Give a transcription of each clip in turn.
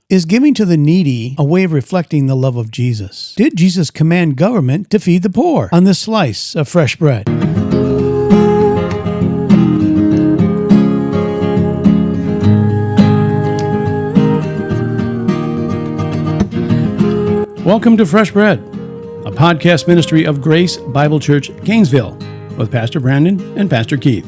Is giving to the needy a way of reflecting the love of Jesus? Did Jesus command government to feed the poor? On this slice of fresh bread. Welcome to Fresh Bread, a podcast ministry of Grace Bible Church, Gainesville, with Pastor Brandon and Pastor Keith.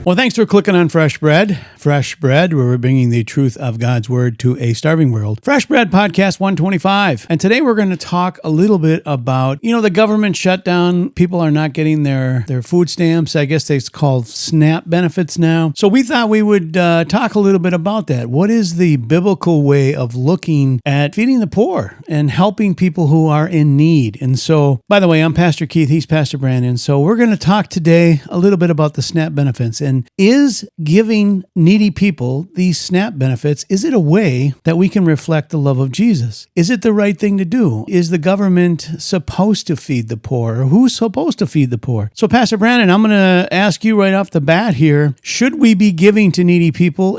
Well, thanks for clicking on Fresh Bread. Fresh Bread, where we're bringing the truth of God's Word to a starving world. Fresh Bread Podcast 125. And today we're going to talk a little bit about, the government shutdown. People are not getting their food stamps. I guess it's called SNAP benefits now. So we thought we would talk a little bit about that. What is the biblical way of looking at feeding the poor and helping people who are in need? And so, by the way, I'm Pastor Keith. He's Pastor Brandon. So we're going to talk today a little bit about the SNAP benefits. And is giving needy people these SNAP benefits, is it a way that we can reflect the love of Jesus? Is it the right thing to do? Is the government supposed to feed the poor? Or who's supposed to feed the poor? So Pastor Brandon, I'm going to ask you right off the bat here, should we be giving to needy people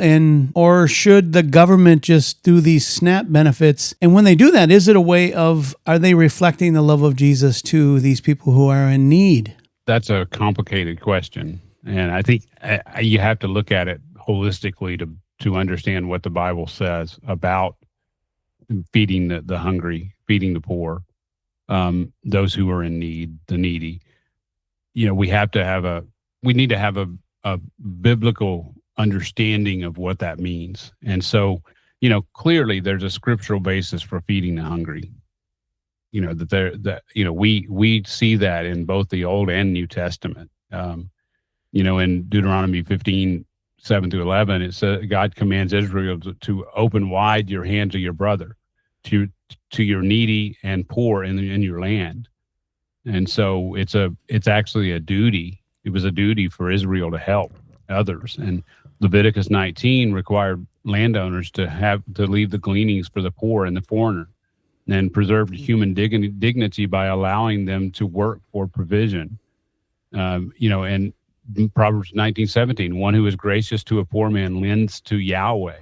or should the government just do these SNAP benefits? And when they do that, is it a way of, are they reflecting the love of Jesus to these people who are in need? That's a complicated question. And I think you have to look at it holistically to understand what the Bible says about feeding the hungry, feeding the poor, those who are in need, the needy. We need to have a biblical understanding of what that means. And so, clearly there's a scriptural basis for feeding the hungry. We see that in both the Old and New Testament. In Deuteronomy 15:7-11, it says God commands Israel to open wide your hand to your brother, to your needy and poor in your land. And so it's actually a duty. It was a duty for Israel to help others. And Leviticus 19 required landowners to leave the gleanings for the poor and the foreigner, and preserved human dignity by allowing them to work for provision. And Proverbs 19:17, one who is gracious to a poor man lends to Yahweh,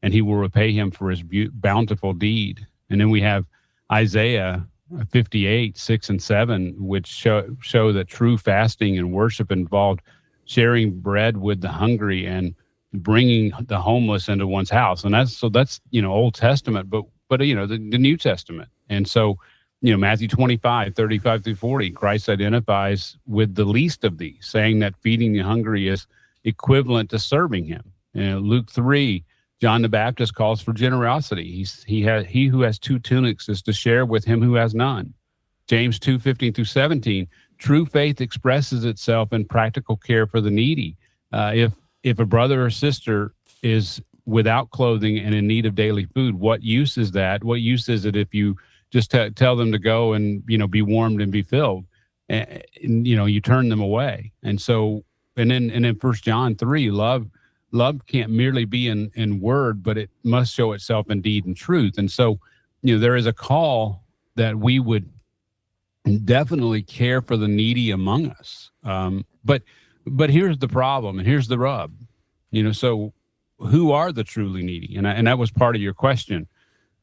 and he will repay him for his bountiful deed. And then we have Isaiah 58:6-7, which show that true fasting and worship involved sharing bread with the hungry and bringing the homeless into one's house. And that's Old Testament, but the New Testament. And so, Matthew 25:35-40, Christ identifies with the least of these, saying that feeding the hungry is equivalent to serving him. Luke 3, John the Baptist calls for generosity. He who has two tunics is to share with him who has none. James 2:15-17, true faith expresses itself in practical care for the needy. If a brother or sister is without clothing and in need of daily food, what use is that? What use is it if you just tell them to go and, be warmed and be filled, and you turn them away? And so, and then 1 John 3, love can't merely be in word, but it must show itself in deed and truth. And so, there is a call that we would definitely care for the needy among us. But here's the problem, and here's the rub. So who are the truly needy? And that was part of your question.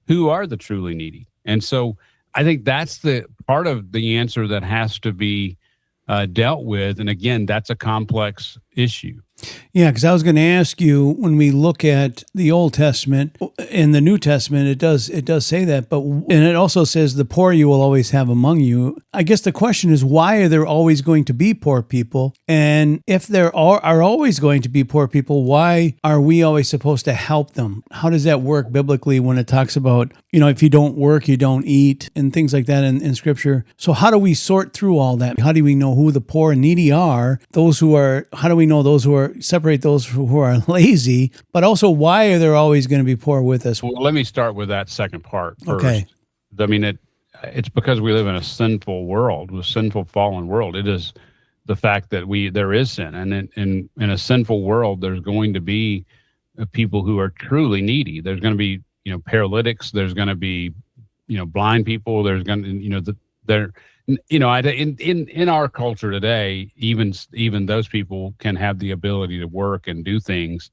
Who are the truly needy? And so I think that's the part of the answer that has to be dealt with. And again, that's a complex issue. Yeah, because I was going to ask you, when we look at the Old Testament and the New Testament, it does say that, and it also says the poor you will always have among you. I guess the question is, why are there always going to be poor people? And if there are always going to be poor people, why are we always supposed to help them? How does that work biblically when it talks about, if you don't work, you don't eat, and things like that in Scripture? So how do we sort through all that? How do we know who the poor and needy are? How do we know those who are, separate those who are lazy, but also why are there always going to be poor with us? Well, let me start with that second part first. Okay. I mean, it's because we live in a sinful world, a sinful fallen world. It is the fact that there is sin, and in a sinful world, there's going to be people who are truly needy. There's going to be paralytics. There's going to be blind people. There's going to In our culture today, even those people can have the ability to work and do things.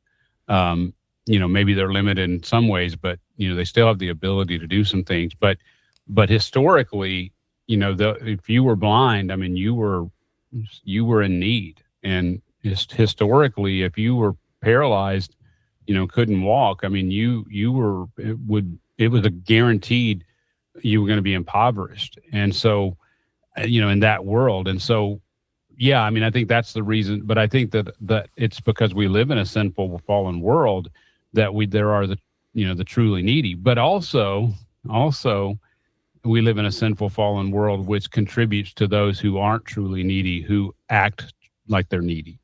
Maybe they're limited in some ways, but they still have the ability to do some things. But historically, if you were blind, I mean, you were in need, and historically, if you were paralyzed, couldn't walk. I mean, it was a guaranteed you were going to be impoverished, and so in that world. And so, yeah, I mean, I think that's the reason, but I think that it's because we live in a sinful, fallen world that there are the truly needy, but also we live in a sinful, fallen world, which contributes to those who aren't truly needy, who act like they're needy.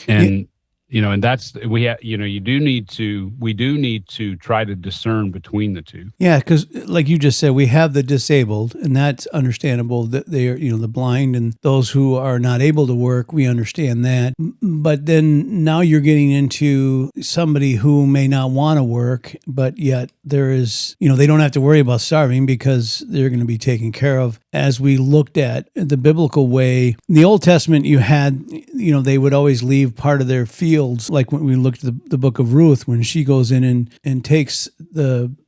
And, and that's, we do need to try to discern between the two. Yeah, because like you just said, we have the disabled, and that's understandable that they are, the blind and those who are not able to work. We understand that. But then now you're getting into somebody who may not want to work, but yet there is, they don't have to worry about starving because they're going to be taken care of. As we looked at the biblical way, in the Old Testament, you had, they would always leave part of their fields. Like when we looked at the book of Ruth, when she goes in and takes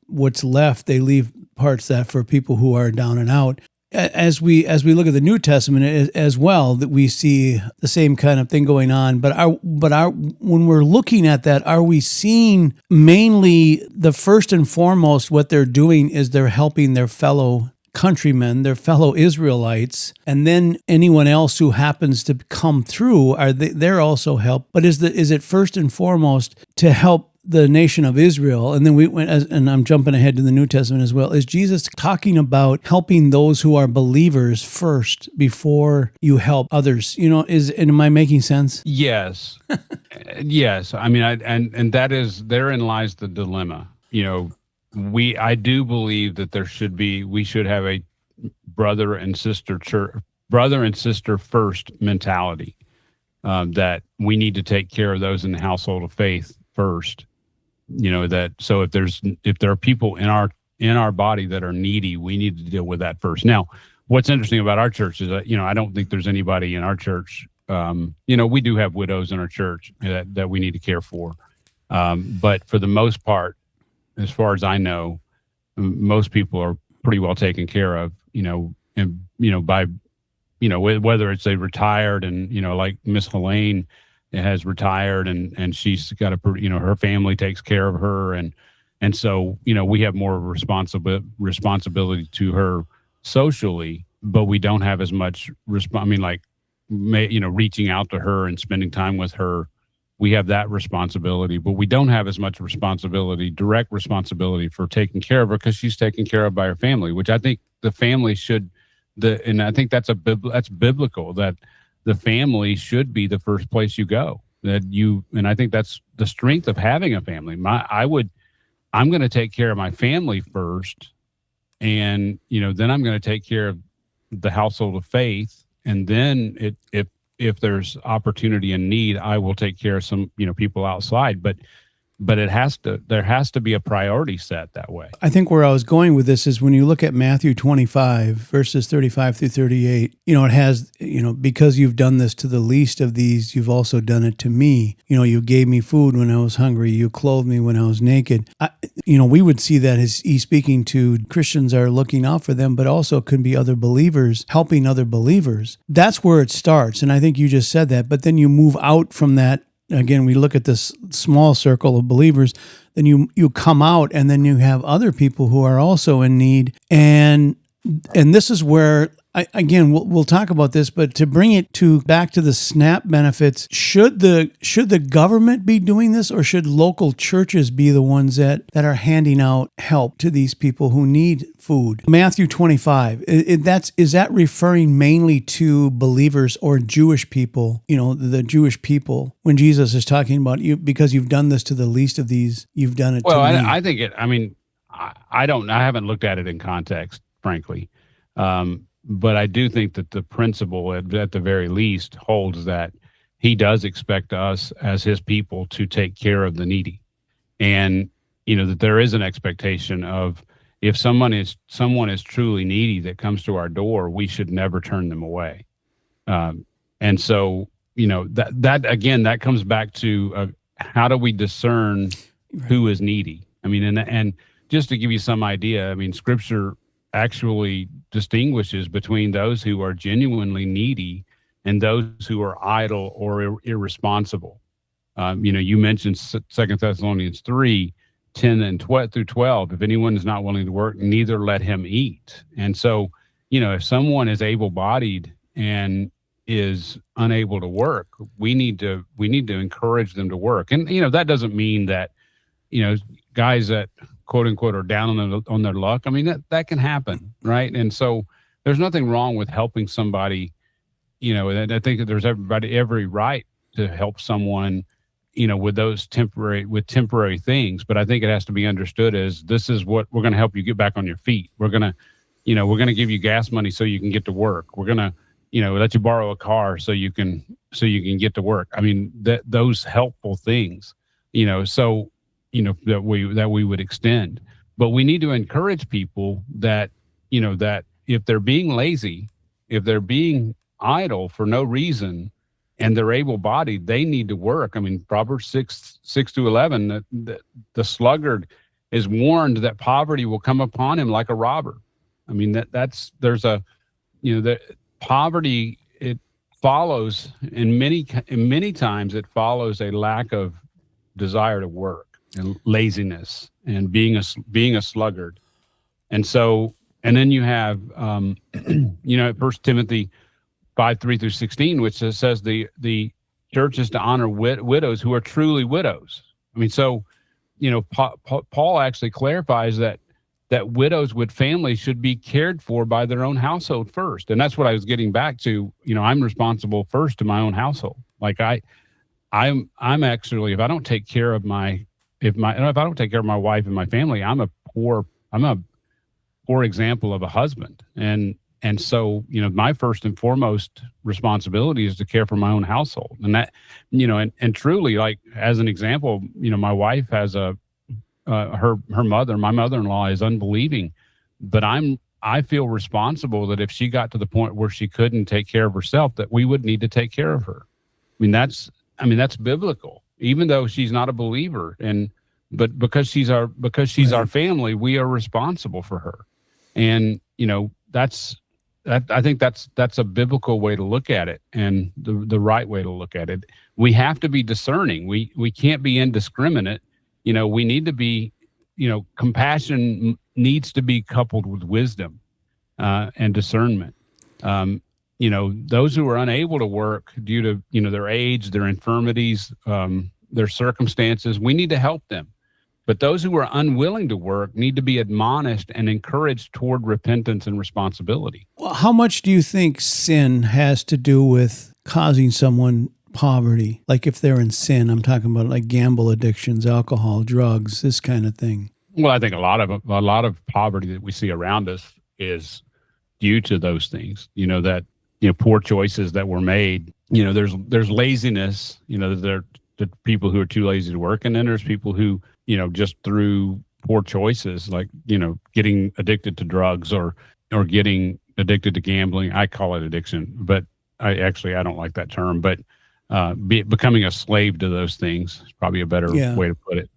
what's left, they leave parts that for people who are down and out. As we look at the New Testament as well, that we see the same kind of thing going on. But when we're looking at that, are we seeing mainly the first and foremost what they're doing is they're helping their fellow countrymen, their fellow Israelites, and then anyone else who happens to come through, they're also helped. But is it first and foremost to help the nation of Israel? And then and I'm jumping ahead to the New Testament as well. Is Jesus talking about helping those who are believers first before you help others? Am I making sense? Yes. Yes. I mean, and therein lies the dilemma. I do believe that we should have a brother and sister first mentality, that we need to take care of those in the household of faith first. So if there are people in our body that are needy, we need to deal with that first. Now, what's interesting about our church is that, I don't think there's anybody in our church. We do have widows in our church that we need to care for. But for the most part, as far as I know, most people are pretty well taken care of, by, whether it's they retired and, like Miss Helene has retired and she's got her family takes care of her. And so, we have more responsibility to her socially, but we don't have as much reaching out to her and spending time with her. We have that responsibility, but we don't have as much direct responsibility for taking care of her because she's taken care of by her family, which I think the family should, and I think that's biblical, that the family should be the first place you go. And I think that's the strength of having a family. I'm going to take care of my family first, and then I'm going to take care of the household of faith, and then if there's opportunity and need, I will take care of some, people outside. But there has to be a priority set that way. I think where I was going with this is when you look at Matthew 25, verses 35 through 38, it has, because you've done this to the least of these, you've also done it to me. You gave me food when I was hungry. You clothed me when I was naked. We would see that as he's speaking to Christians are looking out for them, but also could be other believers, helping other believers. That's where it starts. And I think you just said that, but then you move out from that. Again, we look at this small circle of believers, then you come out and then you have other people who are also in need. And this is where, we'll talk about this, but to bring it back to the SNAP benefits, should the government be doing this, or should local churches be the ones that are handing out help to these people who need food? Matthew 25, is that referring mainly to believers or Jewish people, the Jewish people, when Jesus is talking about you, because you've done this to the least of these, you've done it to me? Well, I think I haven't looked at it in context, frankly. But I do think that the principle, at the very least, holds that he does expect us as his people to take care of the needy. And, that there is an expectation of, if someone is truly needy that comes to our door, we should never turn them away. And so, that again, that comes back to how do we discern who is needy? I mean, and just to give you some idea, I mean, Scripture actually distinguishes between those who are genuinely needy and those who are idle or irresponsible. You mentioned 2 Thessalonians 3:10 and 12 through 12. If anyone is not willing to work, neither let him eat. And so, if someone is able-bodied and is unable to work, we need to encourage them to work. And that doesn't mean that guys that quote unquote are down on their luck. I mean, that can happen, right? And so there's nothing wrong with helping somebody. And I think that there's every right to help someone, with those temporary things. But I think it has to be understood as this is what we're going to help you get back on your feet. We're going to give you gas money so you can get to work. We're going to let you borrow a car so you can get to work. I mean, those helpful things, that we would extend. But we need to encourage people that if they're being lazy, if they're being idle for no reason, and they're able-bodied, they need to work. I mean, Proverbs 6:11, the sluggard is warned that poverty will come upon him like a robber. I mean, that poverty, it follows in many times it follows a lack of desire to work and laziness and being a sluggard. And so, and then you have, 1 Timothy 5:3 through 16, which says the church is to honor widows who are truly widows. I mean, so, Paul actually clarifies that widows with families should be cared for by their own household first. And that's what I was getting back to. I'm responsible first to my own household. Like I'm actually, if I don't take care of my wife and my family, I'm a poor example of a husband. And so, my first and foremost responsibility is to care for my own household. And that, and truly, like, as an example, my wife has her mother, my mother-in-law, is unbelieving, but I feel responsible that if she got to the point where she couldn't take care of herself, that we would need to take care of her. I mean, that's biblical, even though she's not a believer. But because she's our family, we are responsible for her. And, I think that's a biblical way to look at it, and the right way to look at it. We have to be discerning. We can't be indiscriminate. We need to be, compassion needs to be coupled with wisdom and discernment. Those who are unable to work due to, their age, their infirmities, their circumstances, we need to help them. But those who are unwilling to work need to be admonished and encouraged toward repentance and responsibility. Well, how much do you think sin has to do with causing someone poverty? Like if they're in sin, I'm talking about like gamble addictions, alcohol, drugs, this kind of thing. Well, I think a lot of poverty that we see around us is due to those things. Poor choices that were made. There's laziness. There are the people who are too lazy to work, and then there's people who, just through poor choices, like, getting addicted to drugs or getting addicted to gambling. I call it addiction, but I don't like that term, but becoming a slave to those things is probably a better way to put it.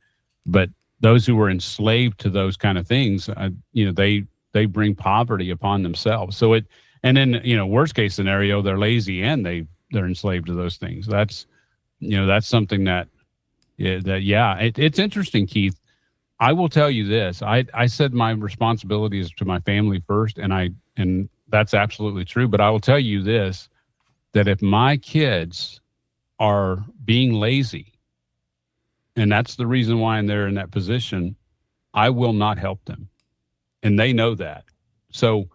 But those who are enslaved to those kind of things, they bring poverty upon themselves. So and then, worst case scenario, they're lazy and they're enslaved to those things. That's something it's interesting, Keith. I will tell you this. I said my responsibility is to my family first, and that's absolutely true. But I will tell you this, that if my kids are being lazy, and that's the reason why they're in that position, I will not help them. And they know that. So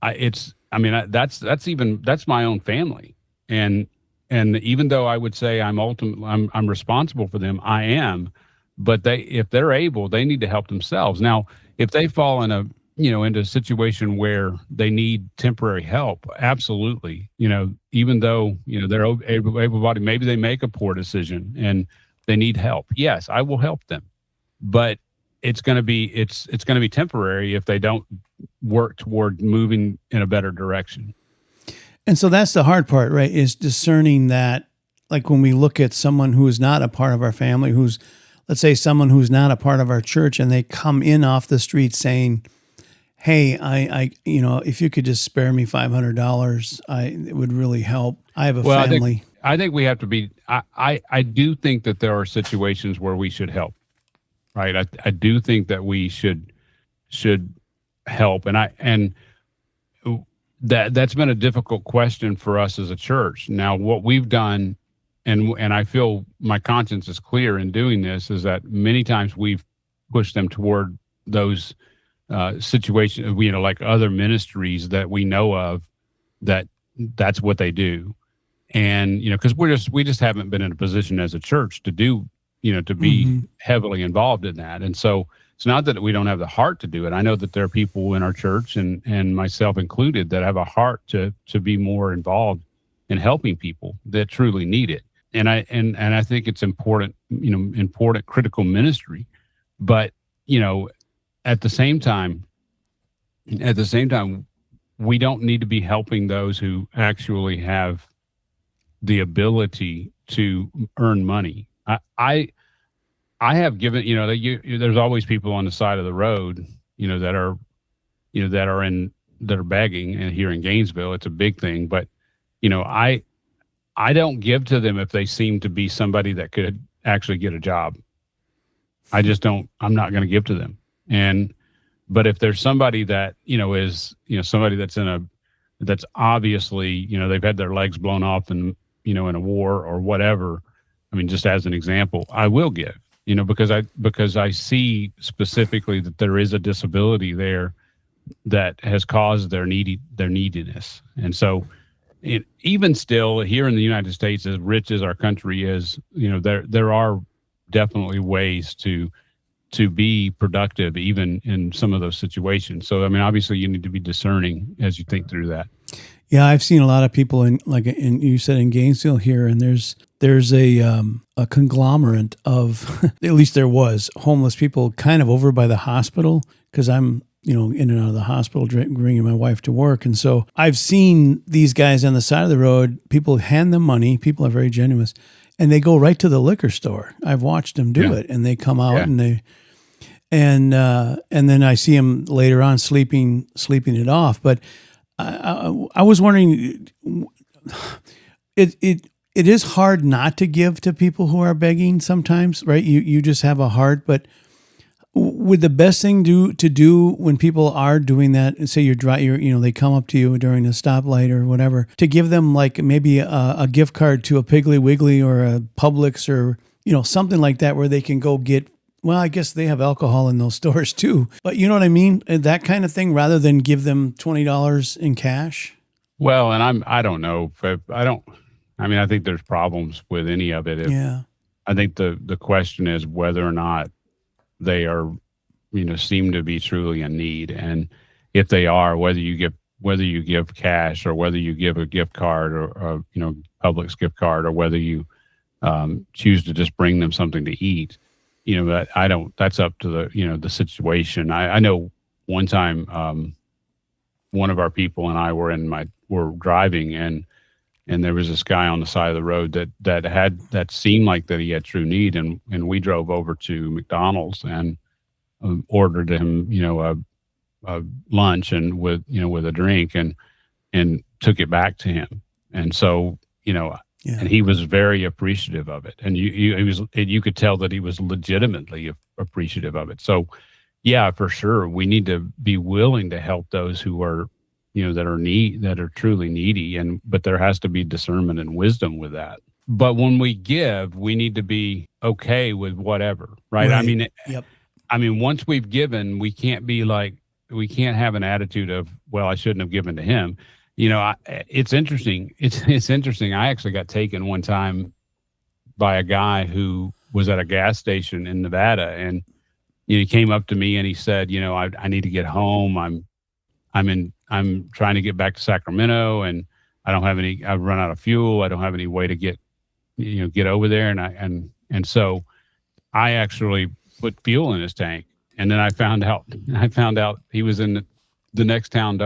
that's my own family. And even though I would say I'm responsible for them, I am, but if they're able, they need to help themselves. Now, if they fall into a situation where they need temporary help, absolutely. Even though, they're able-bodied, maybe they make a poor decision and they need help. Yes, I will help them. But it's going to be temporary if they don't work toward moving in a better direction. And so that's the hard part, right? Is discerning that, like when we look at someone who is not a part of our family, who's, let's say, someone who's not a part of our church, and they come in off the street saying, "Hey, I if you could just spare me $500, it would really help. I have a family." I think we have to be. I do think that there are situations where we should help, right? I do think that we should help, and that's been a difficult question for us as a church. Now, what we've done, and I feel my conscience is clear in doing this, is that many times we've pushed them toward those situations, like other ministries that we know of, that's what they do. And, because we just haven't been in a position as a church to do, to be heavily involved in that. And so it's not that we don't have the heart to do it. I know that there are people in our church, and myself included, that have a heart to be more involved in helping people that truly need it. And I think it's important, critical ministry. But, at the same time, we don't need to be helping those who actually have the ability to earn money. I have given, there's always people on the side of the road, that are begging, and here in Gainesville, it's a big thing. But, I don't give to them if they seem to be somebody that could actually get a job. I just don't. I'm not going to give to them. But if there's somebody that is somebody that's obviously they've had their legs blown off in in a war or whatever. I mean, just as an example, I will give. Because I see specifically that there is a disability there that has caused their neediness. And so, even still, here in the United States, as rich as our country is, there are definitely ways to be productive, even in some of those situations. So, I mean, obviously, you need to be discerning as you think through that. Yeah, I've seen a lot of people in you said in Gainesville here, and there's a conglomerate of at least there was homeless people kind of over by the hospital, because I'm in and out of the hospital bringing my wife to work, and so I've seen these guys on the side of the road. People hand them money. People are very generous, and they go right to the liquor store. I've watched them do it, and they come out and they. And then I see them later on sleeping it off. But I was wondering, it is hard not to give to people who are begging sometimes, right? You just have a heart. But would the best thing to do when people are doing that, and say they come up to you during a stoplight or whatever, to give them like maybe a gift card to a Piggly Wiggly or a Publix or something like that, where they can go get. Well, I guess they have alcohol in those stores too, but you know what I mean? That kind of thing, rather than give them $20 in cash. Well, and I don't know. I think there's problems with any of it. I think the question is whether or not they are, seem to be truly in need. And if they are, whether you give cash, or whether you give a gift card or Publix gift card, or whether you choose to just bring them something to eat. That's up to the situation. I know one time, one of our people and I were driving, and there was this guy on the side of the road that seemed like that he had true need. And we drove over to McDonald's and ordered him, a lunch and with a drink, and took it back to him. And so, and he was very appreciative of it, and you could tell that he was legitimately appreciative of it. So, yeah, for sure, we need to be willing to help those who are, that are truly needy, but there has to be discernment and wisdom with that. But when we give, we need to be okay with whatever, right? I mean, once we've given, we can't have an attitude of, well, I shouldn't have given to him. It's interesting. It's interesting. I actually got taken one time by a guy who was at a gas station in Nevada, and he came up to me and he said, I need to get home. I'm trying to get back to Sacramento, and I've run out of fuel. I don't have any way to get over there. And so I actually put fuel in his tank, And then I found out he was in the next town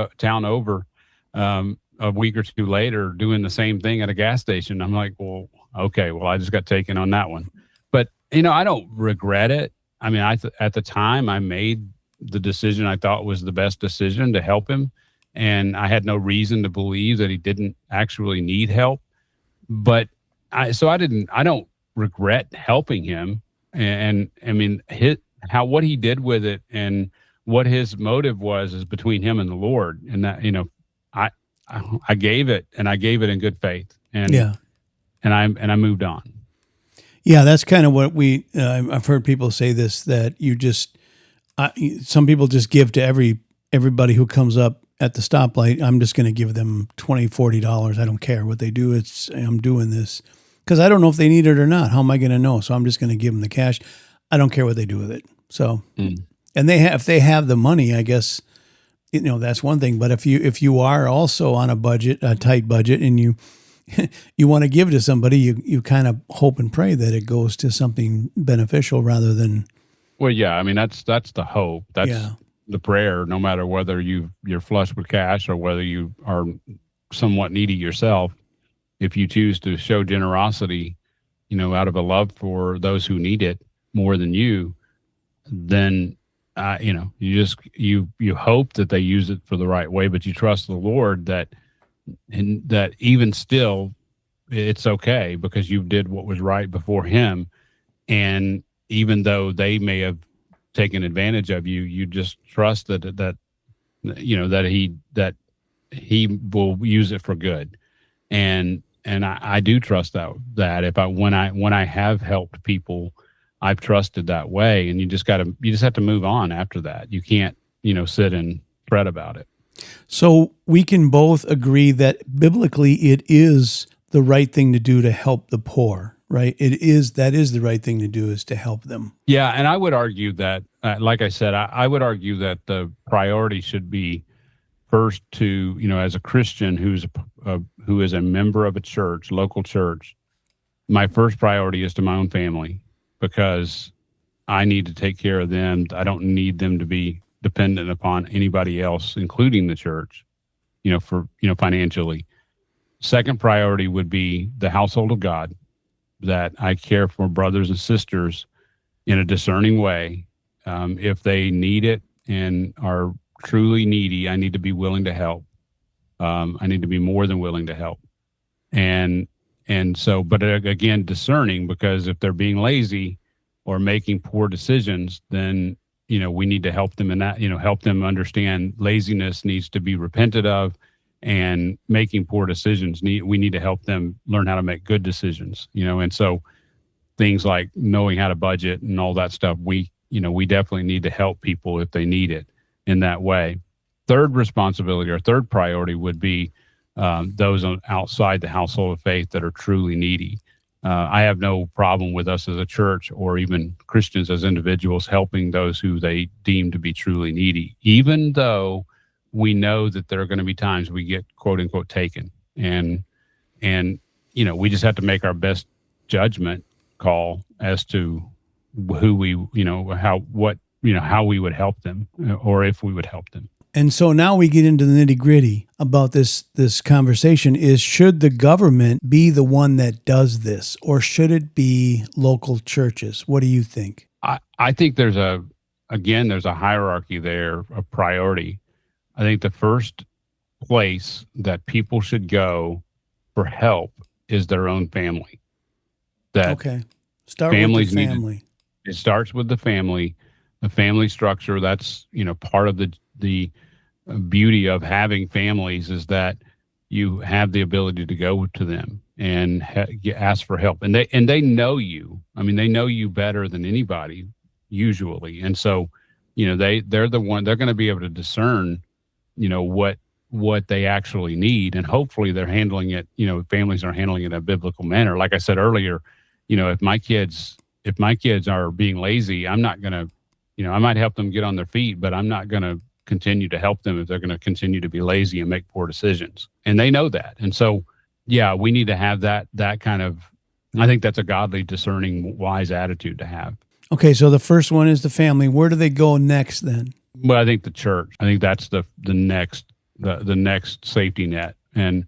over, a week or two later, doing the same thing at a gas station. I'm like, well, okay, well, I just got taken on that one. But I don't regret it. I mean, at the time I made the decision I thought was the best decision to help him, and I had no reason to believe that he didn't actually need help. But I don't regret helping him. And I mean, what he did with it and what his motive was is between him and the Lord. And that, I I gave it, and I gave it in good faith, and Yeah. I moved on. Yeah, that's kind of what I've heard people say this, that some people just give to everybody who comes up at the stoplight. I'm just going to give them $20, $40. I don't care what they do. I'm doing this because I don't know if they need it or not. How am I going to know? So I'm just going to give them the cash. I don't care what they do with it. So, and if they have the money, I guess, that's one thing. But if you are also on a tight budget, and you want to give to somebody, you kind of hope and pray that it goes to something beneficial rather than. Well, yeah, I mean, that's the hope. That's the prayer, no matter whether you're flush with cash or whether you are somewhat needy yourself. If you choose to show generosity, out of a love for those who need it more than you, then you hope that they use it for the right way, but you trust the Lord that even still it's okay because you did what was right before him. And even though they may have taken advantage of you, you just trust that he will use it for good. And I do trust that when I have helped people, I've trusted that way, and you just have to move on after that. You can't, sit and fret about it. So we can both agree that biblically it is the right thing to do to help the poor, right? That is the right thing to do, is to help them. Yeah, and I would argue that, like I said, I would argue that the priority should be first to, as a Christian who is a member of a church, local church, my first priority is to my own family, because I need to take care of them. I don't need them to be dependent upon anybody else, including the church, financially. Second priority would be the household of God, that I care for brothers and sisters in a discerning way. If they need it and are truly needy, I need to be willing to help. I need to be more than willing to help. And so, but again, discerning, because if they're being lazy or making poor decisions, then, we need to help them in that, help them understand laziness needs to be repented of, and making poor decisions, we need to help them learn how to make good decisions, and so things like knowing how to budget and all that stuff, we definitely need to help people if they need it in that way. Third responsibility, or third priority, would be those outside the household of faith that are truly needy. I have no problem with us as a church, or even Christians as individuals, helping those who they deem to be truly needy, even though we know that there are going to be times we get quote unquote taken. And we just have to make our best judgment call as to who we, how we would help them, or if we would help them. And so now we get into the nitty-gritty about this conversation is, should the government be the one that does this, or should it be local churches? What do you think? I think there's a hierarchy there of priority. I think the first place that people should go for help is their own family. Okay. Start with the family. It starts with the family structure. That's, part of the beauty of having families, is that you have the ability to go to them and ask for help. And they know you. I mean, they know you better than anybody usually. And so, they're going to be able to discern, what they actually need. And hopefully they're handling it, families are handling it in a biblical manner. Like I said earlier, if my kids are being lazy, I'm not going to, I might help them get on their feet, but I'm not going to continue to help them if they're going to continue to be lazy and make poor decisions. And they know that. And so, yeah, we need to have that kind of, I think that's a godly, discerning, wise attitude to have. Okay, so the first one is the family. Where do they go next then? Well, I think the church. I think that's the next safety net, and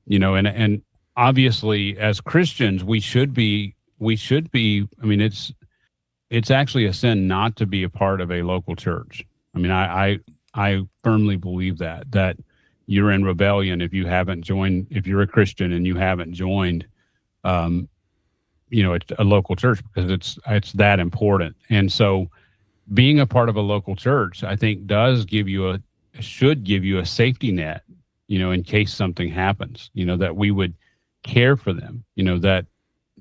and obviously as Christians we should be. I mean, it's actually a sin not to be a part of a local church. I mean, I firmly believe that you're in rebellion if you haven't joined. If you're a Christian and you haven't joined, it's a local church, because it's that important. And so, being a part of a local church, I think, should give you a safety net, in case something happens. That we would care for them. That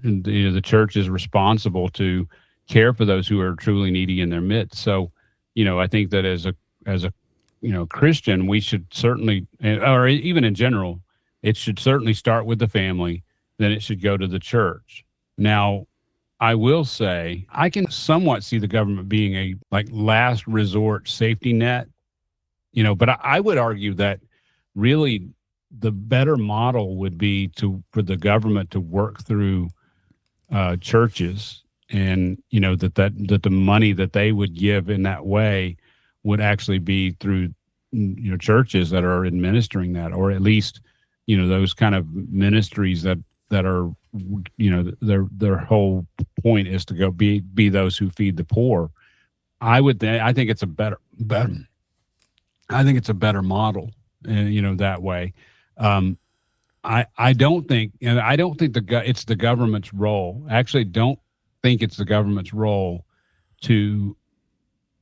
the church is responsible to care for those who are truly needy in their midst. So, I think that as a Christian, we should certainly, or even in general, it should certainly start with the family, then it should go to the church. Now, I will say I can somewhat see the government being a last resort safety net, but I would argue that really the better model would be for the government to work through churches, and that the money that they would give in that way would actually be through churches that are administering that, or at least those kind of ministries that are their whole point is to go be those who feed the poor. I think it's a better I think it's a better model, that way. I don't think it's the government's role. I actually don't think it's the government's role to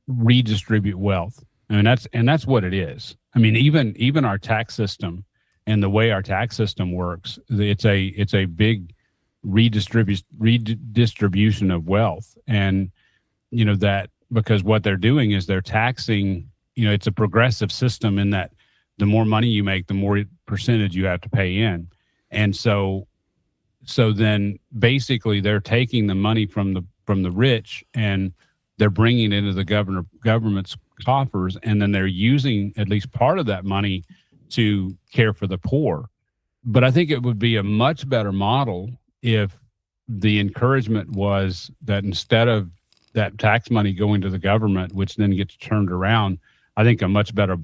redistribute wealth. I mean, that's what it is. I mean, even our tax system and the way our tax system works, it's a big redistribution of wealth. And that, because what they're doing is they're taxing, it's a progressive system in that the more money you make, the more percentage you have to pay in. And so then basically they're taking the money from the rich and they're bringing it into the government's coffers, and then they're using at least part of that money to care for the poor. But I think it would be a much better model if the encouragement was that instead of that tax money going to the government, which then gets turned around, I think a much better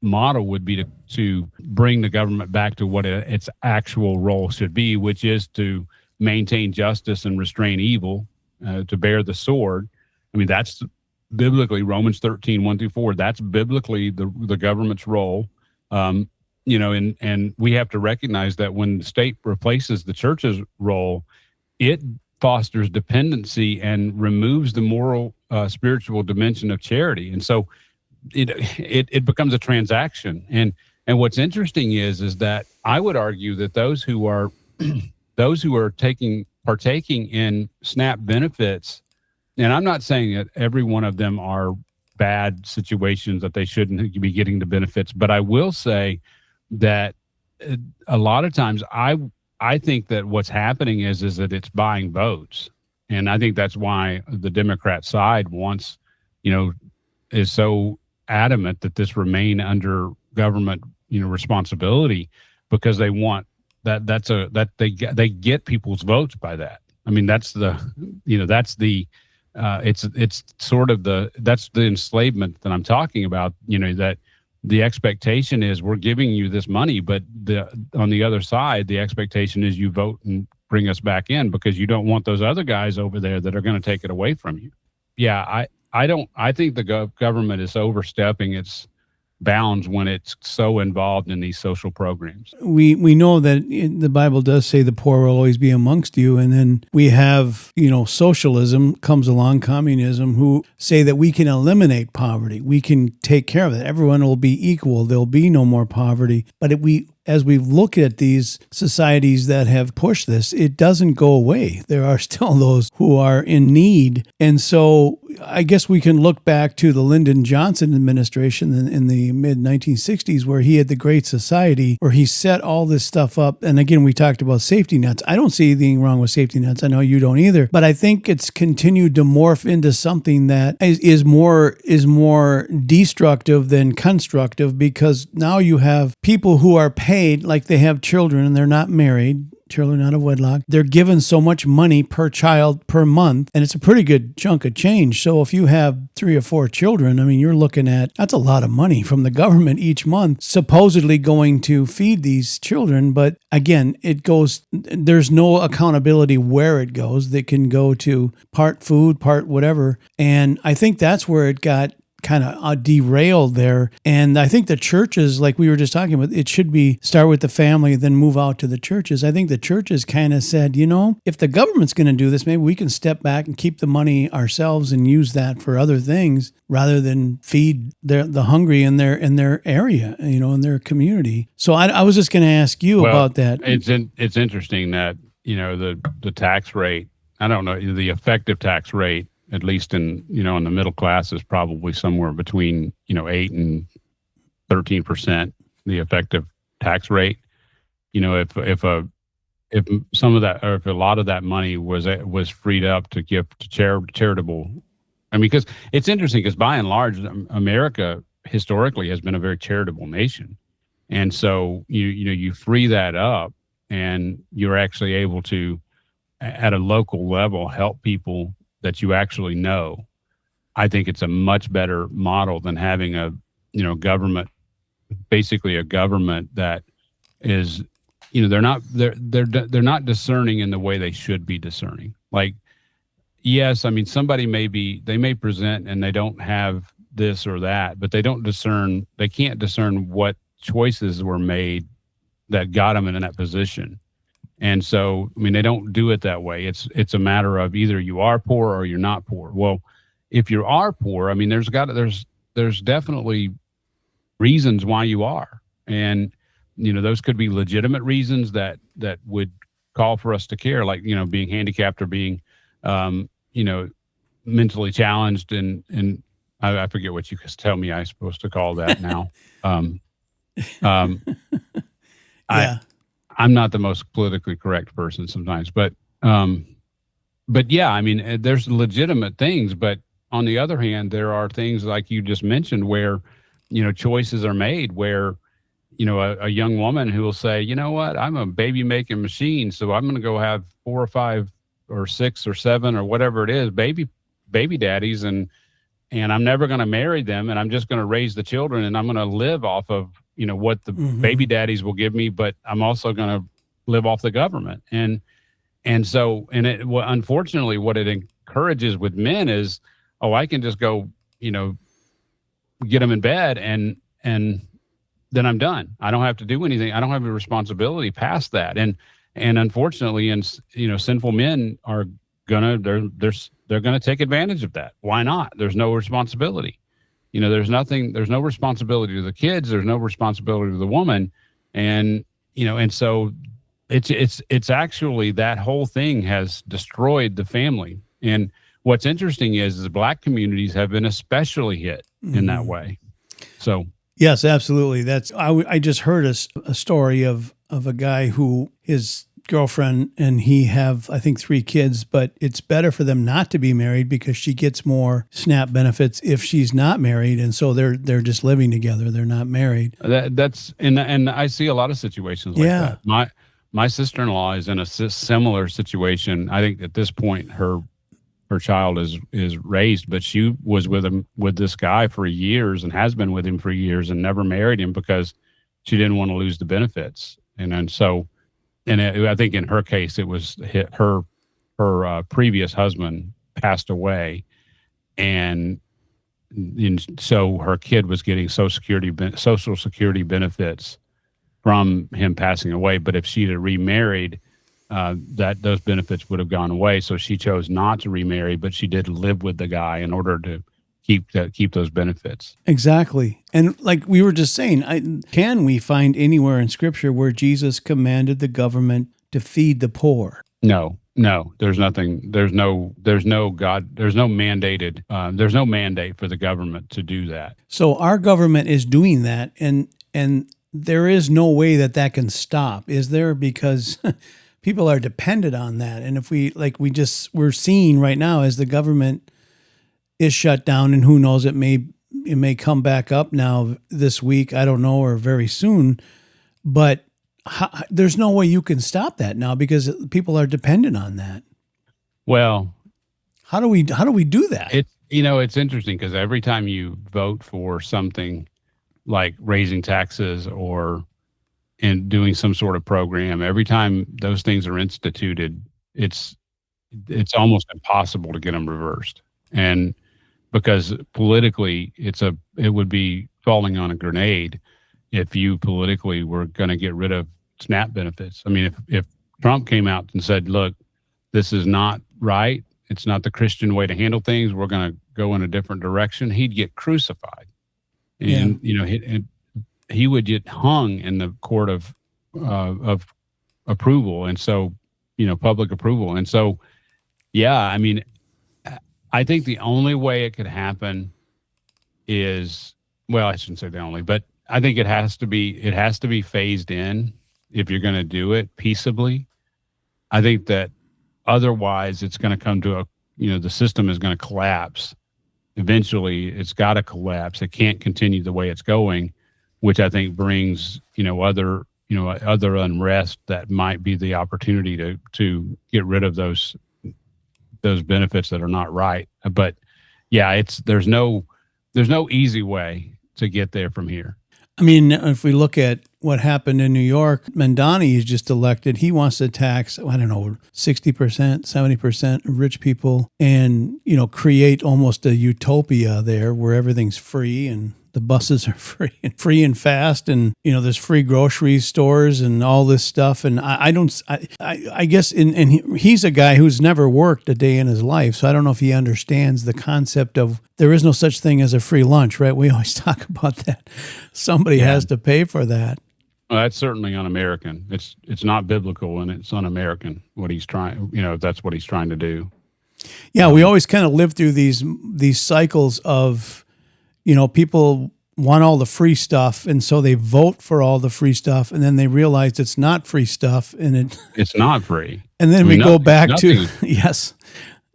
model would be to bring the government back to what its actual role should be, which is to maintain justice and restrain evil, to bear the sword. I mean, that's biblically Romans 13, 1-4. That's biblically the government's role. And we have to recognize that when the state replaces the church's role, it fosters dependency and removes the moral, spiritual dimension of charity. And so it becomes a transaction. And what's interesting is that I would argue that those who are partaking in SNAP benefits, and I'm not saying that every one of them are bad situations that they shouldn't be getting the benefits, but I will say that a lot of times I think that what's happening is that it's buying votes. And I think that's why the Democrat side is so adamant that this remain under government, responsibility, because they want that they get people's votes by that. I mean, that's the enslavement that I'm talking about, that the expectation is we're giving you this money, but on the other side, the expectation is you vote and bring us back in, because you don't want those other guys over there that are going to take it away from you. Yeah, I think the government is overstepping its bounds when it's so involved in these social programs. We know that the Bible does say the poor will always be amongst you, and then we have, socialism comes along, communism, who say that we can eliminate poverty, we can take care of it, everyone will be equal, there'll be no more poverty. But as we look at these societies that have pushed this, it doesn't go away. There are still those who are in need. And so I guess we can look back to the Lyndon Johnson administration in the mid-1960s, where he had the Great Society, where he set all this stuff up. And again, we talked about safety nets. I don't see anything wrong with safety nets. I know you don't either. But I think it's continued to morph into something that is more destructive than constructive, because now you have people who are paid like they have children and they're not married. children out of wedlock. They're given so much money per child per month, and it's a pretty good chunk of change. So if you have 3 or 4 children, I mean, you're looking at, that's a lot of money from the government each month, supposedly going to feed these children. But again, there's no accountability where it goes. They can go to part food, part whatever. And I think that's where it got kind of derailed there. And I think the churches, like we were just talking about, it should be start with the family, then move out to the churches. I think the churches kind of said, if the government's going to do this, maybe we can step back and keep the money ourselves and use that for other things rather than feed the hungry in their area, in their community. So I was just going to ask you about that. It's interesting that, the tax rate, I don't know, the effective tax rate, at least in the middle class, is probably somewhere between 8 and 13%. The effective tax rate. If some of that, or if a lot of that money was freed up to give to charitable. I mean, because it's interesting, because by and large, America historically has been a very charitable nation, and so you free that up, and you're actually able to, at a local level, help people that you actually know. I think it's a much better model than having a government, basically a government that is, they're not discerning in the way they should be discerning. Like, yes, I mean, somebody they may present and they don't have this or that, but they can't discern what choices were made that got them in that position. And so, I mean, they don't do it that way. It's a matter of either you are poor or you're not poor. Well, if you are poor, I mean, there's definitely reasons why you are, and those could be legitimate reasons that would call for us to care, like being handicapped or being mentally challenged, and I forget what you tell me I'm supposed to call that now. Yeah. I'm not the most politically correct person sometimes, but yeah, I mean, there's legitimate things, but on the other hand, there are things like you just mentioned where, choices are made where, a young woman who will say, you know what, I'm a baby making machine, so I'm going to go have 4 or 5 or 6 or 7 or whatever it is, baby daddies, and I'm never going to marry them, and I'm just going to raise the children, and I'm going to live off of what the baby daddies will give me, but I'm also going to live off the government. And unfortunately, what it encourages with men is, I can just go, get them in bed and then I'm done. I don't have to do anything. I don't have a responsibility past that. And unfortunately, sinful men are they're gonna take advantage of that. Why not? There's no responsibility. There's no responsibility to the kids. There's no responsibility to the woman. And so it's actually, that whole thing has destroyed the family. And what's interesting is the Black communities have been especially hit in that way. So. Yes, absolutely. I just heard a story of a guy who his girlfriend and he have, I think, 3 kids, but it's better for them not to be married because she gets more SNAP benefits if she's not married, and so they're just living together. They're not married. That's and I see a lot of situations like that. My sister-in-law is in a similar situation. I think at this point her child is raised, but she was with this guy for years and has been with him for years and never married him because she didn't want to lose the benefits. And so. And I think in her case, it was her previous husband passed away, and so her kid was getting Social Security benefits from him passing away. But if she'd have remarried, those benefits would have gone away. So she chose not to remarry, but she did live with the guy in order to keep those benefits. Exactly. And like we were just saying, can we find anywhere in Scripture where Jesus commanded the government to feed the poor? No, there's nothing. There's no mandate for the government to do that. So our government is doing that, and there is no way that can stop, is there? Because people are dependent on that. And if we're seeing right now as the government is shut down, and who knows, it may come back up now this week, I don't know, or very soon. But there's no way you can stop that now because people are dependent on that. Well, How do we do that? it's interesting because every time you vote for something like raising taxes or in doing some sort of program, every time those things are instituted, it's almost impossible to get them reversed. And because politically, it would be falling on a grenade if you politically were going to get rid of SNAP benefits. I mean, if Trump came out and said, "Look, this is not right. It's not the Christian way to handle things. We're going to go in a different direction," he'd get crucified, and he would get hung in the court of approval, and so public approval, and so yeah, I mean, I think the only way it could happen is, well, I shouldn't say the only, but I think it has to be phased in if you're going to do it peaceably. I think that otherwise it's going to come to the system is going to collapse. Eventually it's got to collapse. It can't continue the way it's going, which I think brings, other unrest that might be the opportunity to get rid of those benefits that are not right. But yeah, there's no easy way to get there from here. I mean, if we look at what happened in New York, Mandani is just elected. He wants to tax, 60%, 70% of rich people and, create almost a utopia there where everything's free and the buses are free and fast. And, there's free grocery stores and all this stuff. And I guess, he's a guy who's never worked a day in his life. So I don't know if he understands the concept of there is no such thing as a free lunch, right? We always talk about that. Somebody has to pay for that. Well, that's certainly un-American. It's not biblical and it's un-American what he's trying, if that's what he's trying to do. Yeah, we always kind of live through these cycles of, people want all the free stuff, and so they vote for all the free stuff, and then they realize it's not free stuff, and it's not free. And then we go back to yes,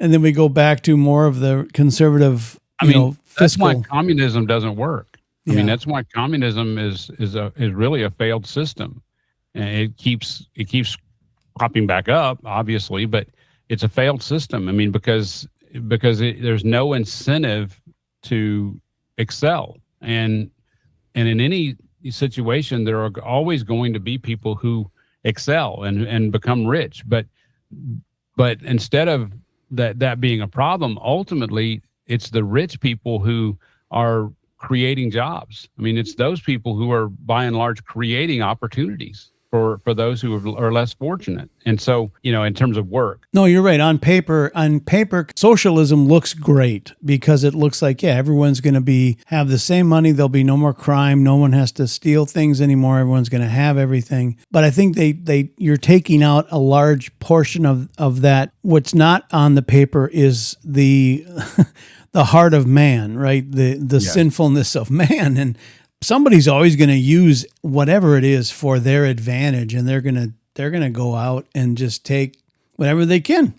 and then we go back to more of the conservative. Fiscal. That's why communism doesn't work. I mean, that's why communism is really a failed system, and it keeps popping back up, obviously, but it's a failed system. I mean, because there's no incentive to excel, and in any situation, there are always going to be people who excel and become rich, but instead of that being a problem, ultimately, it's the rich people who are creating jobs. I mean, it's those people who are, by and large, creating opportunities for those who are less fortunate. And so, in terms of work. No, you're right. On paper, socialism looks great because it looks like, everyone's going to have the same money. There'll be no more crime. No one has to steal things anymore. Everyone's going to have everything. But I think you're taking out a large portion of that. What's not on the paper is the the heart of man, right? The sinfulness of man. And somebody's always going to use whatever it is for their advantage, and they're going to go out and just take whatever they can.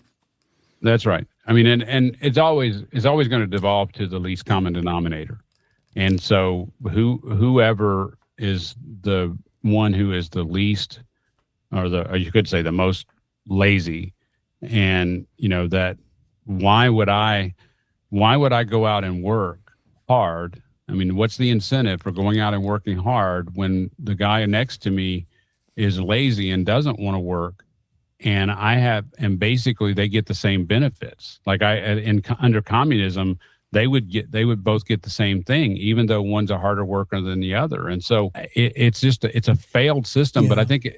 That's right. I mean, and it's always going to devolve to the least common denominator. And so whoever is the one who is the least, or you could say the most lazy, and that why would I go out and work hard? I mean, what's the incentive for going out and working hard when the guy next to me is lazy and doesn't want to work, and basically they get the same benefits? Like under communism, they would both get the same thing, even though one's a harder worker than the other. And so it's a failed system. Yeah. But I think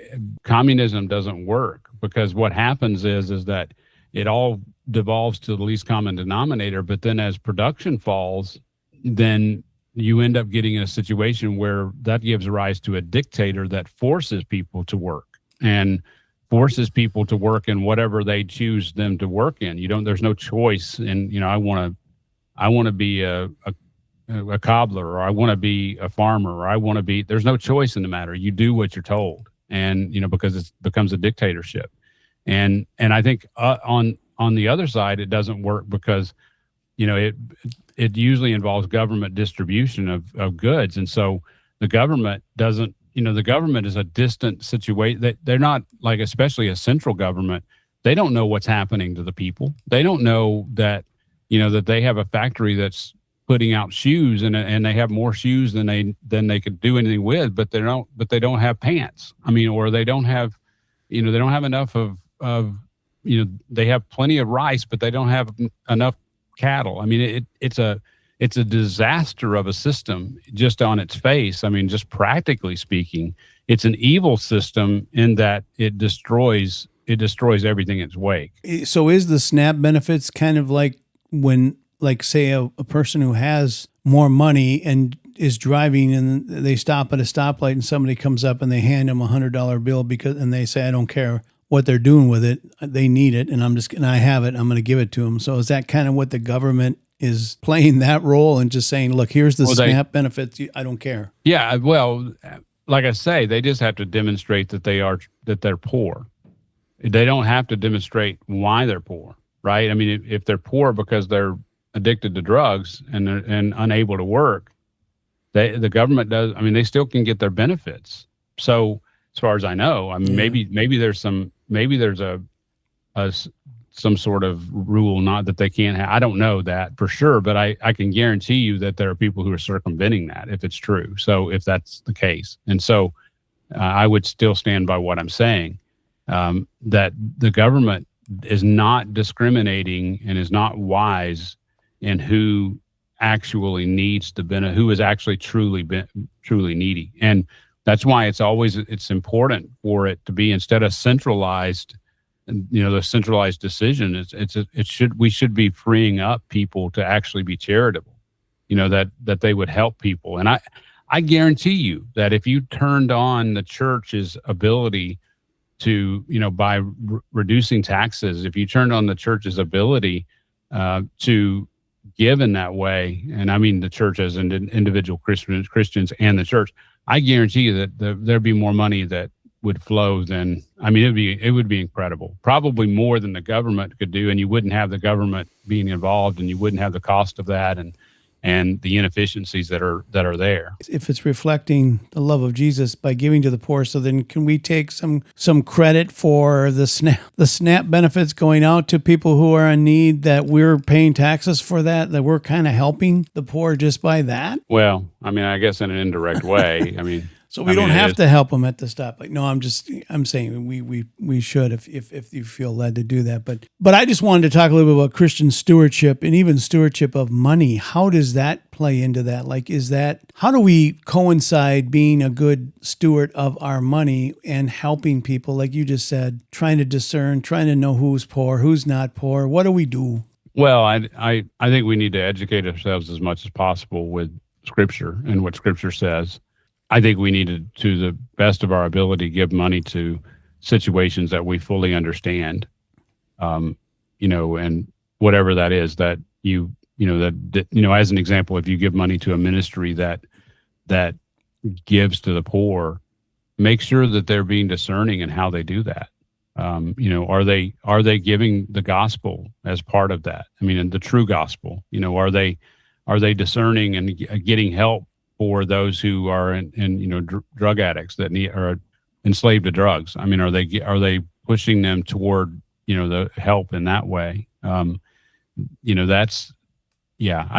communism doesn't work because what happens is that it all devolves to the least common denominator. But then as production falls, then you end up getting in a situation where that gives rise to a dictator that forces people to work and forces people to work in whatever they choose them to work in. There's no choice. And, I want to be a cobbler, or I want to be a farmer, or there's no choice in the matter. You do what you're told. And, because it becomes a dictatorship. And I think on the other side, it doesn't work because, it usually involves government distribution of goods. And so the government doesn't the government is a distant situation. They're not like, especially a central government. They don't know what's happening to the people. They don't know that, that they have a factory that's putting out shoes and they have more shoes than they could do anything with, but they don't have pants. I mean, or they don't have, they don't have enough of they have plenty of rice, but they don't have enough cattle. I mean, it's a disaster of a system just on its face. I mean, just practically speaking, it's an evil system in that it destroys everything in its wake. So is the SNAP benefits kind of like when, like, say a person who has more money and is driving and they stop at a stoplight and somebody comes up and they hand them $100 bill and they say, I don't care what they're doing with it. They need it. And I have it. I'm going to give it to them. So is that kind of what the government is playing that role and just saying, look, here's the SNAP benefits. I don't care. Yeah. Well, like I say, they just have to demonstrate that they're poor. They don't have to demonstrate why they're poor, right? I mean, if they're poor because they're addicted to drugs and unable to work, the government does. I mean, they still can get their benefits. So as far as I know, I mean, maybe there's some sort of rule, not that they can't have. I don't know that for sure, but I can guarantee you that there are people who are circumventing that if it's true. So if that's the case, and so I would still stand by what I'm saying, that the government is not discriminating and is not wise in who actually needs the benefit, who is actually truly needy. And that's why it's important for it to be, instead of centralized, the centralized decision, we should be freeing up people to actually be charitable, that they would help people. And I guarantee you that if you turned on the church's ability to, by reducing taxes, if you turned on the church's ability to give in that way, and I mean the church as an individual Christians and the church, I guarantee you that there'd be more money that would flow than, I mean, it would be incredible, probably more than the government could do, and you wouldn't have the government being involved, and you wouldn't have the cost of that and the inefficiencies that are there. If it's reflecting the love of Jesus by giving to the poor, so then can we take some credit for the SNAP benefits going out to people who are in need, that we're paying taxes for that we're kind of helping the poor just by that? Well, I mean, I guess in an indirect way. I mean, so we don't have to help them at the stoplight. No, I'm saying we should if you feel led to do that. But I just wanted to talk a little bit about Christian stewardship and even stewardship of money. How does that play into that? Like, how do we coincide being a good steward of our money and helping people, like you just said, trying to discern, trying to know who's poor, who's not poor? What do we do? Well, I think we need to educate ourselves as much as possible with Scripture and what Scripture says. I think we need to the best of our ability, give money to situations that we fully understand, and whatever that is, that as an example, if you give money to a ministry that gives to the poor, make sure that they're being discerning in how they do that. Are they giving the gospel as part of that? I mean, the true gospel, are they discerning and getting help for those who are in drug addicts that are enslaved to drugs? I mean, are they pushing them toward the help in that way? I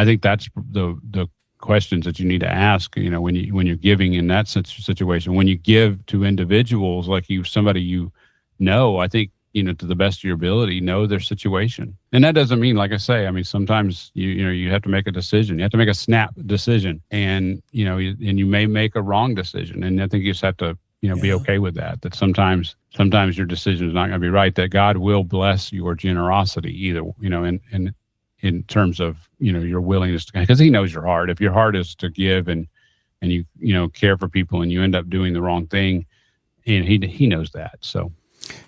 think that's the questions that you need to ask. When you're giving in that situation, when you give to individuals like somebody I think to the best of your ability, know their situation. And that doesn't mean, like I say, I mean, sometimes you have to make a decision. You have to make a snap decision, and you may make a wrong decision. And I think you just have to be okay with that. That sometimes your decision is not going to be right. That God will bless your generosity either. In terms of your willingness to, because He knows your heart. If your heart is to give and you care for people and you end up doing the wrong thing, and He knows that. So.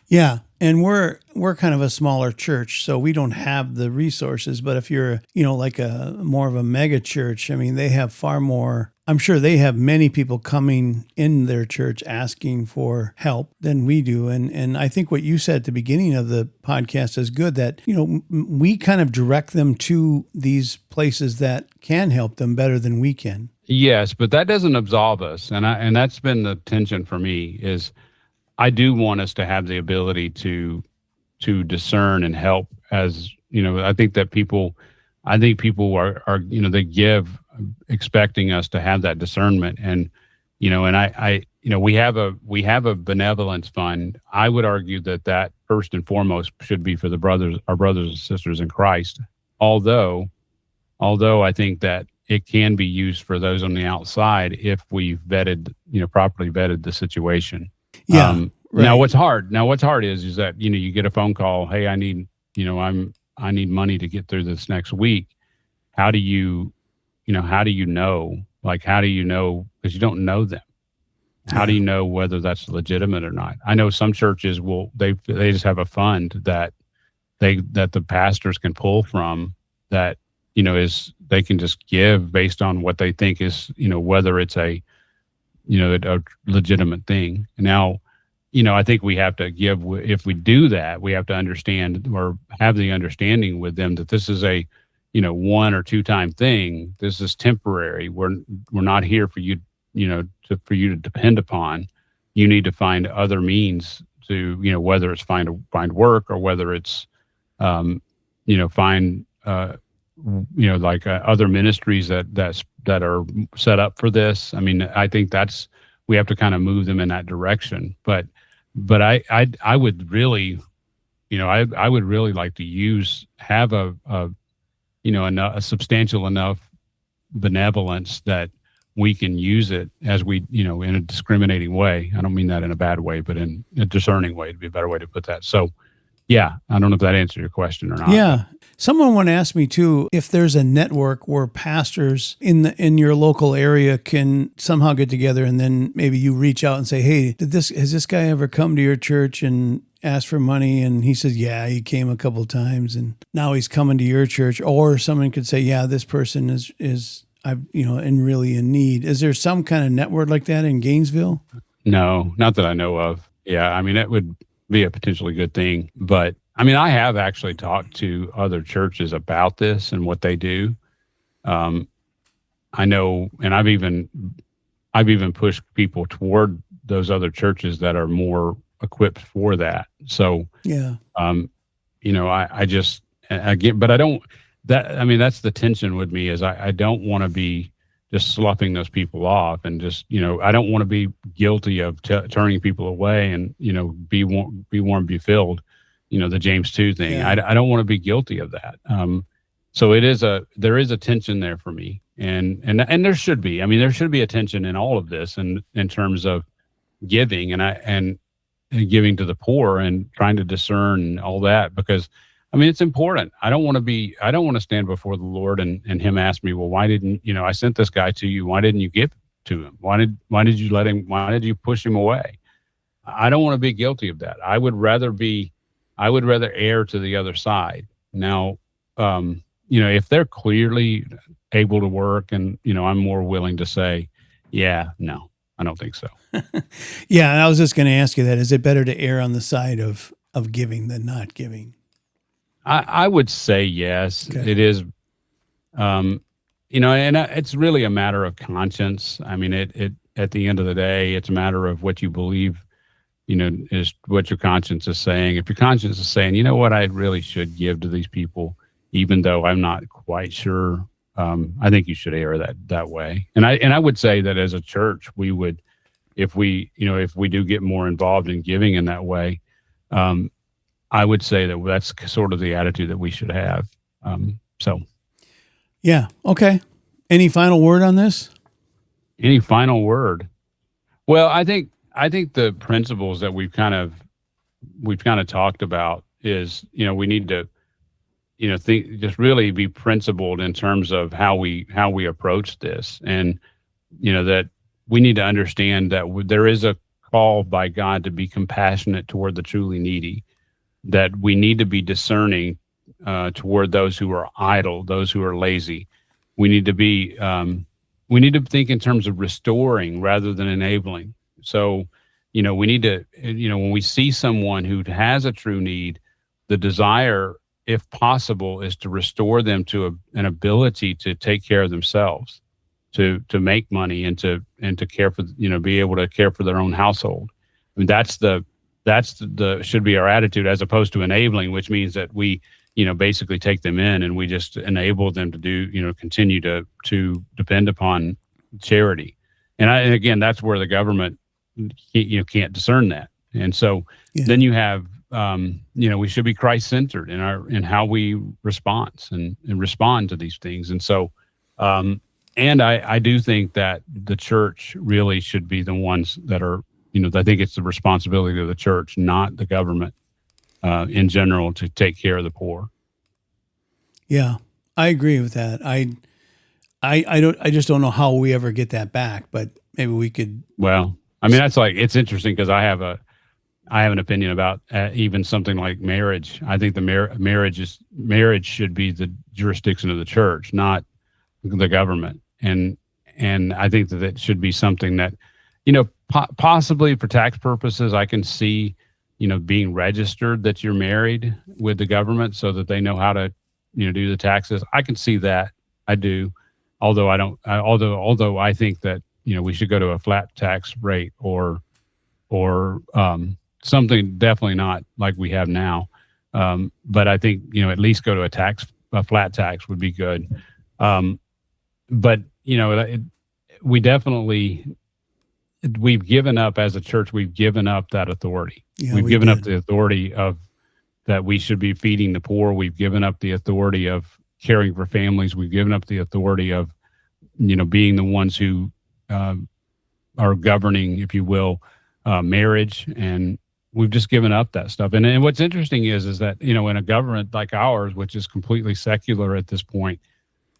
Yeah. And we're kind of a smaller church, so we don't have the resources. But if you're, like a more of a mega church, I mean, they have far more. I'm sure they have many people coming in their church asking for help than we do. And I think what you said at the beginning of the podcast is good, that, we kind of direct them to these places that can help them better than we can. Yes, but that doesn't absolve us, and that's been the tension for me. Is I do want us to have the ability to discern and help. As you know, I think people are they give expecting us to have that discernment, and and I we have a benevolence fund. I would argue that first and foremost should be for our brothers and sisters in Christ. Although although I think that it can be used for those on the outside if we've properly vetted the situation. Yeah, Now right. what's hard is that, you get a phone call, hey, I need money to get through this next week. How do how do you know? Like, how do you know? Because you don't know them. How do Yeah, you know whether that's legitimate or not? I know some churches they just have a fund that the pastors can pull from that, is they can just give based on what they think is, whether it's a legitimate thing. Now, I think we have to give, if we do that, we have to understand or have the understanding with them that this is a, one or two time thing. This is temporary. We're not here for you, for you to depend upon. You need to find other means to, whether it's find work or whether it's, find, like other ministries that are set up for this. I mean, I think we have to kind of move them in that direction. But I would really, I would really like to have a substantial enough benevolence that we can use it as in a discriminating way. I don't mean that in a bad way, but in a discerning way, to be a better way to put that. So, yeah, I don't know if that answered your question or not, but yeah. Someone once asked me too if there's a network where pastors in your local area can somehow get together, and then maybe you reach out and say, "Hey, has this guy ever come to your church and asked for money?" And he says, "Yeah, he came a couple of times, and now he's coming to your church." Or someone could say, "Yeah, this person is and really in need." Is there some kind of network like that in Gainesville? no, not that I know of. Yeah, I mean, that would be a potentially good thing. But I mean, I have actually talked to other churches about this and what they do. Um, I know, and I've even pushed people toward those other churches that are more equipped for that. So, Yeah, um, I just again, but I don't. I mean, that's the tension with me is I don't want to be just sloughing those people off and just I don't want to be guilty of turning people away and be warm, be filled, the James 2 thing. yeah. I don't want to be guilty of that. So there is a tension there for me, and there should be. I mean, there should be a tension in all of this, and in terms of giving and giving to the poor and trying to discern all that, because I mean, it's important. I don't want to stand before the Lord and him ask me, well, why didn't, I sent this guy to you. Why didn't you give to him? Why did you why did you push him away? I don't want to be guilty of that. I would rather err to the other side. Now, if they're clearly able to work and, I'm more willing to say, yeah, no, I don't think so. Yeah, and I was just going to ask you that. Is it better to err on the side of giving than not giving? I would say yes. Okay. It is. And it's really a matter of conscience. I mean, it at the end of the day, it's a matter of what you believe. Is what your conscience is saying. If your conscience is saying, you know what, I really should give to these people, even though I'm not quite sure. I think you should err that way. And I would say that as a church, we would, if we do get more involved in giving in that way. I would say that that's sort of the attitude that we should have. So, Yeah. Okay. Any final word on this? any final word? Well, I think the principles that we've kind of talked about is, we need to, think, just really be principled in terms of how we approach this, and that we need to understand that there is a call by God to be compassionate toward the truly needy, that we need to be discerning toward those who are idle, those who are lazy. We need to be we need to think in terms of restoring rather than enabling. So, we need to, when we see someone who has a true need, the desire, if possible, is to restore them to an ability to take care of themselves, to make money and to care for, be able to care for their own household. I mean, that's the should be our attitude, as opposed to enabling, which means that we, basically take them in and we just enable them to do, continue to depend upon charity. And again, that's where the government, can't discern that. And so then you have, we should be Christ-centered in how we respond to these things. And so, and I do think that the church really should be the ones that are, I think it's the responsibility of the church, not the government, in general, to take care of the poor. Yeah, I agree with that. I just don't know how we ever get that back, but maybe we could. Well, I mean, it's interesting because I have an opinion about even something like marriage. I think the marriage should be the jurisdiction of the church, not the government. And I think that it should be something that, possibly for tax purposes, I can see, being registered that you're married with the government so that they know how to, do the taxes. I can see that. I do. Although although I think that, we should go to a flat tax rate or something definitely not like we have now. But I think, at least go to a flat tax would be good. But, we've given up as a church, we've given up that authority. Yeah, we've given up the authority of that we should be feeding the poor. We've given up the authority of caring for families. We've given up the authority of, being the ones who are governing, if you will, marriage. And we've just given up that stuff. And what's interesting is that, in a government like ours, which is completely secular at this point,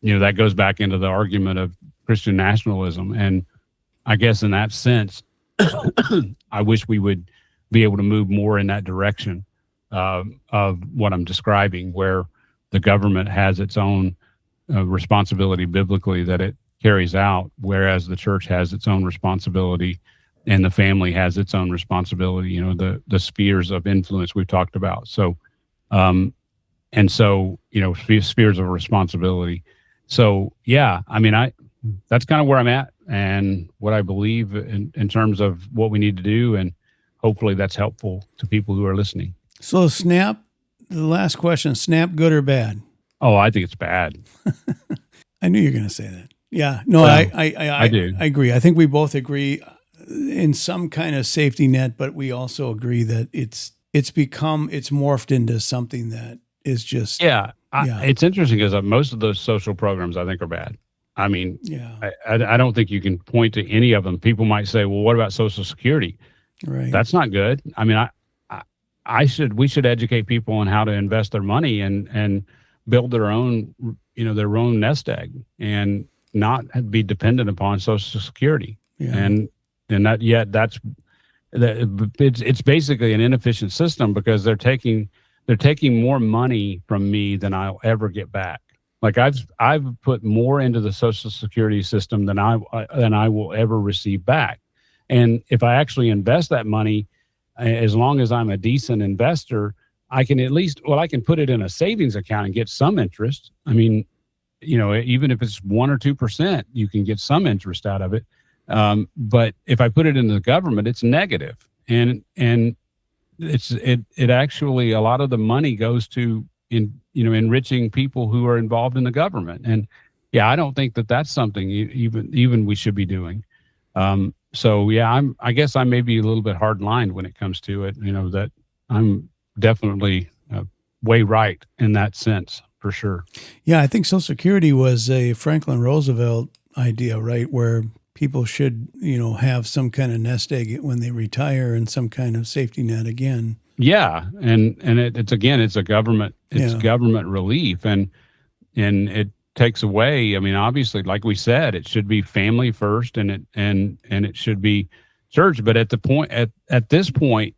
that goes back into the argument of Christian nationalism. And I guess in that sense, I wish we would be able to move more in that direction of what I'm describing, where the government has its own responsibility biblically that it carries out, whereas the church has its own responsibility and the family has its own responsibility, the spheres of influence we've talked about. So, spheres of responsibility. So, yeah, I mean, that's kind of where I'm at and what I believe in terms of what we need to do. And hopefully that's helpful to people who are listening. So SNAP, the last question, SNAP good or bad? Oh, I think it's bad. I knew you were going to say that. Yeah, no, well, I do. I agree. I think we both agree in some kind of safety net, but we also agree that it's morphed into something that is just. Yeah. It's interesting because most of those social programs I think are bad. I mean, I don't think you can point to any of them. People might say, well, what about Social Security? Right. That's not good. I mean, we should educate people on how to invest their money and build their own, their own nest egg and not be dependent upon Social Security. Yeah. And it's basically an inefficient system because they're taking more money from me than I'll ever get back. Like I've put more into the Social Security system than I will ever receive back. And if I actually invest that money, as long as I'm a decent investor, I can I can put it in a savings account and get some interest. I mean, even if it's 1 or 2%, you can get some interest out of it. But if I put it into the government, it's negative. And it actually, a lot of the money goes to enriching people who are involved in the government. And I don't think that that's something even we should be doing. So I guess I may be a little bit hard-lined when it comes to it, that I'm definitely way right in that sense, for sure. Yeah, I think Social Security was a Franklin Roosevelt idea, right? Where people should, have some kind of nest egg when they retire and some kind of safety net again. Yeah. And it's a government, government relief and it takes away, I mean, obviously, like we said, it should be family first and it should be church. But at this point,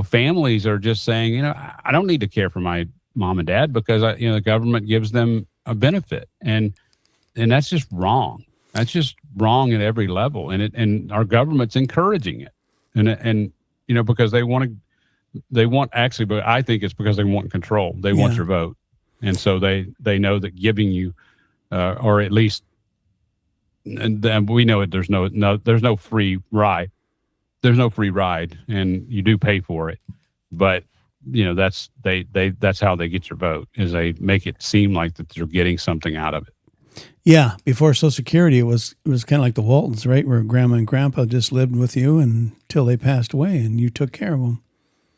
families are just saying, I don't need to care for my mom and dad because the government gives them a benefit. And that's just wrong. That's just wrong at every level. And our government's encouraging it. And because they want actually, but I think it's because they want control. They want your vote. And so they know that giving you, or at least and then we know it. There's no free ride. There's no free ride, and you do pay for it. But that's how they get your vote, is they make it seem like that you're getting something out of it. Yeah, before Social Security, it was kind of like the Waltons, right, where Grandma and Grandpa just lived with you until they passed away, and you took care of them.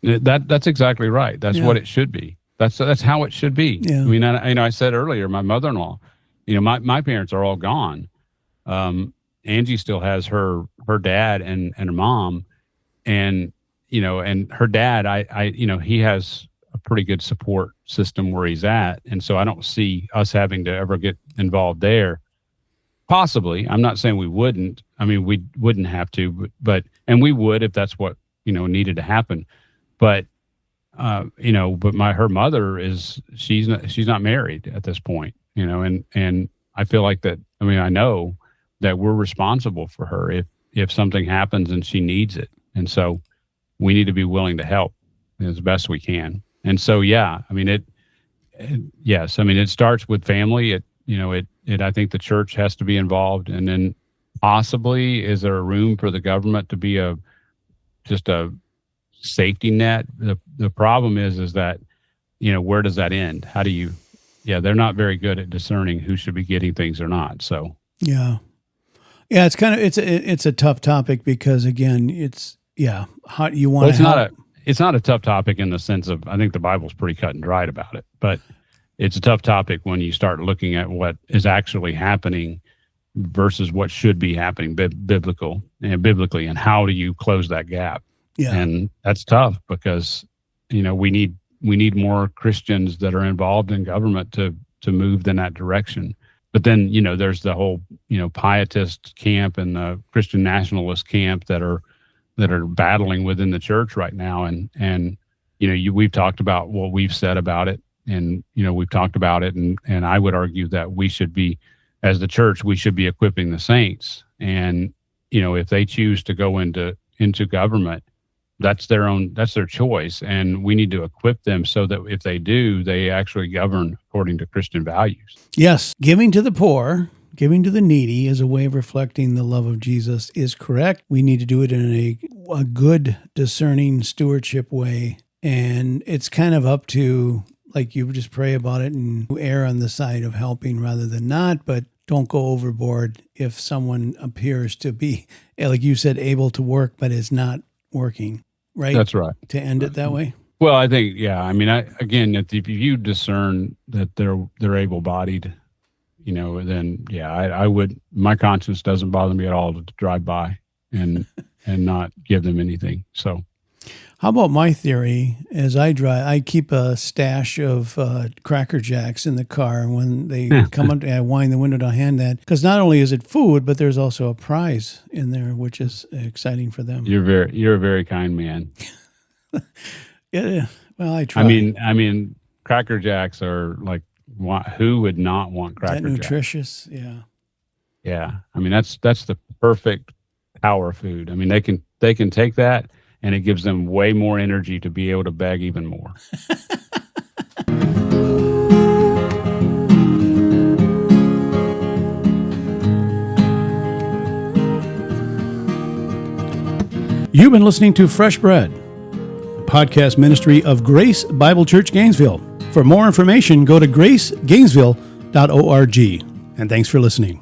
That's exactly right. That's what it should be. That's how it should be. Yeah. I mean, I said earlier, my mother-in-law, my parents are all gone. Angie still has her dad and her mom, and and her dad, he has a pretty good support system where he's at, and so I don't see us having to ever get involved there. Possibly, I'm not saying we wouldn't. I mean, we wouldn't have to, but we would if that's what needed to happen. But her mother she's not married at this point, and I feel like that. I mean, I know that we're responsible for her if something happens and she needs it, and so we need to be willing to help as best we can. And so, yeah, I mean, yes, I mean, it starts with family. I think the church has to be involved, and then possibly, is there a room for the government to be just a safety net? The problem is that, where does that end? How do you, they're not very good at discerning who should be getting things or not. So, yeah, it's kind of, it's a tough topic because, again, how you want to help. It's not a tough topic in the sense of, I think the Bible's pretty cut and dried about it, but it's a tough topic when you start looking at what is actually happening versus what should be happening biblically, and how do you close that gap? Yeah. And that's tough because, we need more Christians that are involved in government to move in that direction. But then, there's the whole, pietist camp and the Christian nationalist camp that are battling within the church right now. And we've talked about what we've said about it, and, we've talked about it. And I would argue that we should be, as the church, we should be equipping the saints. And, if they choose to go into government, that's their choice. And we need to equip them so that if they do, they actually govern according to Christian values. Yes. Giving to the poor, giving to the needy is a way of reflecting the love of Jesus is correct. We need to do it in a good, discerning stewardship way. And it's kind of up to, like, you just pray about it and err on the side of helping rather than not, but don't go overboard if someone appears to be, like you said, able to work, but is not working, right? That's right. To end it that way? Well, I think, I mean, if you discern that they're able-bodied, then I would, my conscience doesn't bother me at all to drive by and not give them anything. So, how about my theory? As I drive, I keep a stash of Cracker Jacks in the car, and when they come up, I wind the window to hand that, because not only is it food, but there's also a prize in there, which is exciting for them. You're a very kind man. Yeah, well, I try. I mean, Cracker Jacks are like, who would not want Cracker Jacks? Nutritious, yeah. Yeah, I mean, that's the perfect power food. I mean, they can take that, and it gives them way more energy to be able to beg even more. You've been listening to Fresh Bread, a podcast ministry of Grace Bible Church Gainesville. For more information, go to gracegainesville.org. And thanks for listening.